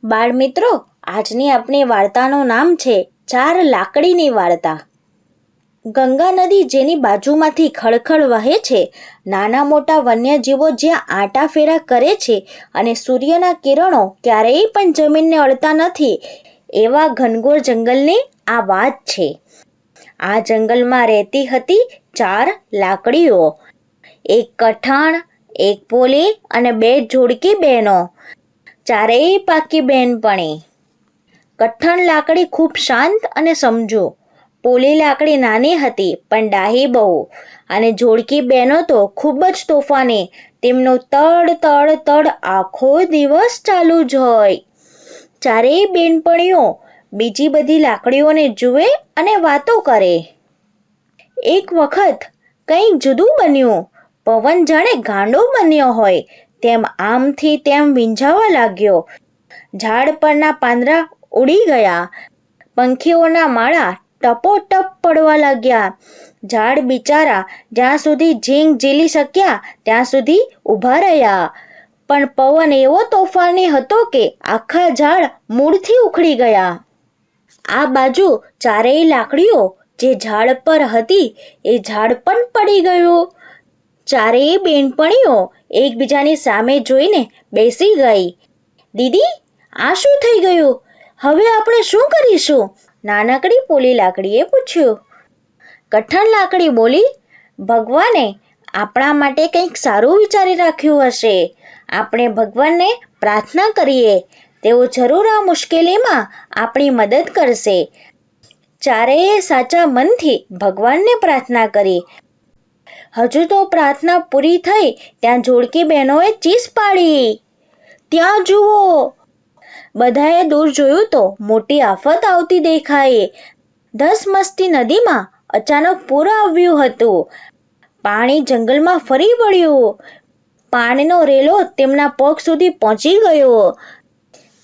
બાળમિત્રો, આજની આપણી વાર્તાનું નામ છે ચાર લાકડીની વાર્તા. ગંગા નદી જેની બાજુમાંથી ખળખળ વહે છે, નાના મોટા વન્યજીવો જ્યાં આંટાફેરા કરે છે અને સૂર્યના કિરણો ક્યારેય પણ જમીનને અડતા નથી, એવા ઘનઘોર જંગલની આ વાત છે. આ જંગલમાં રહેતી હતી ચાર લાકડીઓ, એક કઠાણ, એક પોલી અને બે જોડકી બહેનો, ચારેય પાકી બહેનપણી. કઠણ લાકડી ખૂબ શાંત અને સમજુ, પોલી લાકડી નાની હતી પણ ડાહી બહુ, અને જોડકી બહેનો તો ખૂબ જ તોફાની. તેમનું તડ તડ તડ આખો દિવસ ચાલુ જ હોય. ચારેય બહેનપણીઓ બીજી બધી લાકડીઓને જુએ અને વાતો કરે. એક વખત કંઈક જુદું બન્યું. પવન જાણે ગાંડો બન્યો હોય તેમ આમથી તેમ વીંઝાવા લાગ્યો. ઝાડ પરના પાંદડા ઉડી ગયા, પંખીઓના માળા ટપોટપ પડવા લાગ્યા. ઝાડ બિચારા જ્યાં સુધી ઝીંગ ઝીલી શક્યા ત્યાં સુધી ઊભા રહ્યા, પણ પવન એવો તોફાની હતો કે આખા ઝાડ મૂળથી ઉખડી ગયા. આ બાજુ ચારેય લાકડીઓ જે ઝાડ પર હતી એ ઝાડ પણ પડી ગયું. ચારેય બેનપણીઓ એકબીજાની સામે જોઈને બેસી ગઈ. દીદી, આ શું થઈ ગયું? હવે આપણે શું કરીશું? નાનકડી પોલી લાકડીએ પૂછ્યું. કઠણ લાકડી બોલી, ભગવાને આપણા માટે કંઈક સારું વિચારી રાખ્યું હશે. આપણે ભગવાનને પ્રાર્થના કરીએ, તેઓ જરૂર આ મુશ્કેલીમાં આપણી મદદ કરશે. ચારેય સાચા મનથી ભગવાનને પ્રાર્થના કરી. હજુ તો પ્રાર્થના પૂરી થઈ ત્યાં જોડકી બહેનોએ ચીસ પાડી. ત્યાં જુઓ! બધાએ દૂર જોયું તો મોટી આફત આવતી દેખાઈ. ધસમસતી નદીમાં અચાનક પૂર આવ્યું હતું. પાણી જંગલમાં ફરી વળ્યું. પાણીનો રેલો તેમના પગ સુધી પહોંચી ગયો.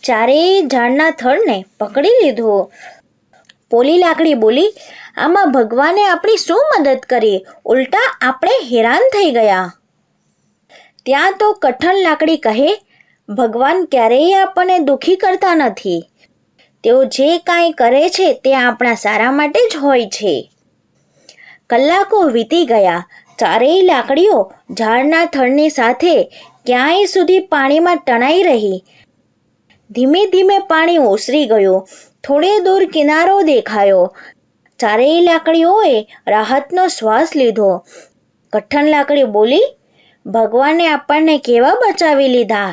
ચારેય ઝાડના થડને પકડી લીધું. પોલી લાકડી બોલી, આમાં ભગવાને આપણી શું મદદ કરી? ઉલટા આપણે હેરાન થઈ ગયા. ત્યાં તો કઠણ લાકડી કહે, ભગવાન ક્યારેય આપણને દુઃખી કરતા નથી. તેઓ જે કાંઈ કરે છે તે આપણા સારા માટે જ હોય છે. કલાકો વીતી ગયા. ચારેય લાકડીઓ ઝાડના થડની સાથે ક્યાંય સુધી પાણીમાં તણાઈ રહી. ધીમે ધીમે પાણી ઓસરી ગયું. થોડે દૂર કિનારો દેખાયો. ચારેય લાકડીઓએ રાહતનો શ્વાસ લીધો. કઠણ લાકડી બોલી, ભગવાને આપણને કેવા બચાવી લીધા.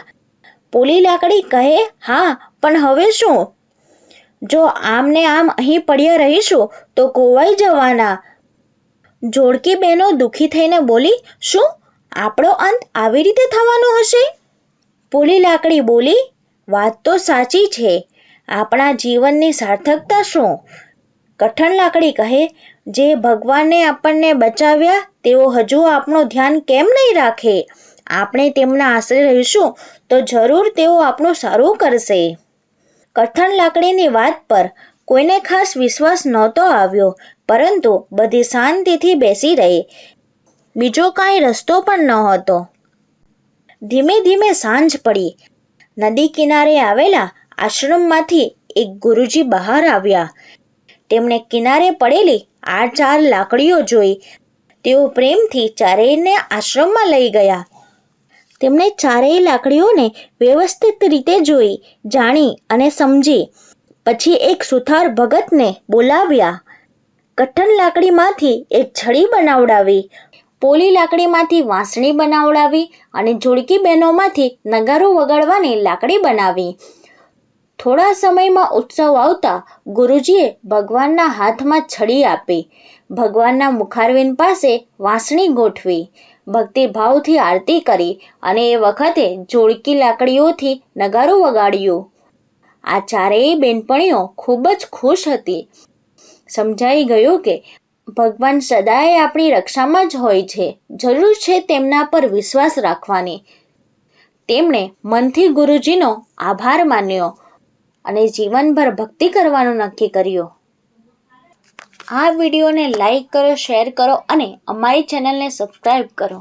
પોલી લાકડી કહે, હા, પણ હવે શું? જો આમને આમ અહીં પડ્યા રહીશું તો ખોવાઈ જવાના. જોડકી બહેનો દુઃખી થઈને બોલી, શું આપણો અંત આવી રીતે થવાનો હશે? પોલી લાકડી બોલી, વાત તો સાચી છે. આપણા જીવનની સાર્થકતા શું? કઠણ લાકડી કહે, જે ભગવાને આપણને બચાવ્યા તેઓ હજુ આપણું ધ્યાન કેમ નહીં રાખે? આપણે તેમના આશરે રહીશું તો જરૂર તેઓ આપણું સારું કરશે. કઠણ લાકડીની વાત પર કોઈને ખાસ વિશ્વાસ નહોતો આવ્યો, પરંતુ બધી શાંતિથી બેસી રહી. બીજો કાંઈ રસ્તો પણ નહોતો. ધીમે ધીમે સાંજ પડી. નદી કિનારે આવેલા આશ્રમમાંથી એક ગુરુજી બહાર આવ્યા. તેમણે કિનારે પડેલી આ ચાર લાકડીઓ જોઈ. તેઓ પ્રેમથી ચારેયને આશ્રમમાં લઈ ગયા. તેમણે ચારેય લાકડીઓને વ્યવસ્થિત રીતે જોઈ, જાણી અને સમજી. પછી એક સુથાર ભગતને બોલાવ્યા. કઠણ લાકડીમાંથી એક છડી બનાવડાવી, પોલી લાકડીમાંથી વાંસળી બનાવડાવી અને જોડકી બહેનોમાંથી નગારું વગાડવાની લાકડી બનાવી. થોડા સમયમાં ઉત્સવ આવતા ગુરુજીએ ભગવાનના હાથમાં છડી આપી. ભગવાનના મુખારવિંદ પાસે વાંસળી ગોઠવી, ભક્તિભાવથી આરતી કરી અને એ વખતે જોડકી લાકડીઓથી નગારું વગાડ્યું. આ ચારેય બેનપણીઓ ખૂબ જ ખુશ હતી. સમજાઈ ગયું કે ભગવાન સદાય આપણી રક્ષામાં જ હોય છે. જરૂર છે તેમના પર વિશ્વાસ રાખવાની. તેમણે મનથી ગુરુજીનો આભાર માન્યો અને જીવનભર ભક્તિ કરવાનું નક્કી કર્યું. આ વિડીયોને લાઈક કરો, શેર કરો અને અમારી ચેનલને સબસ્ક્રાઈબ કરો.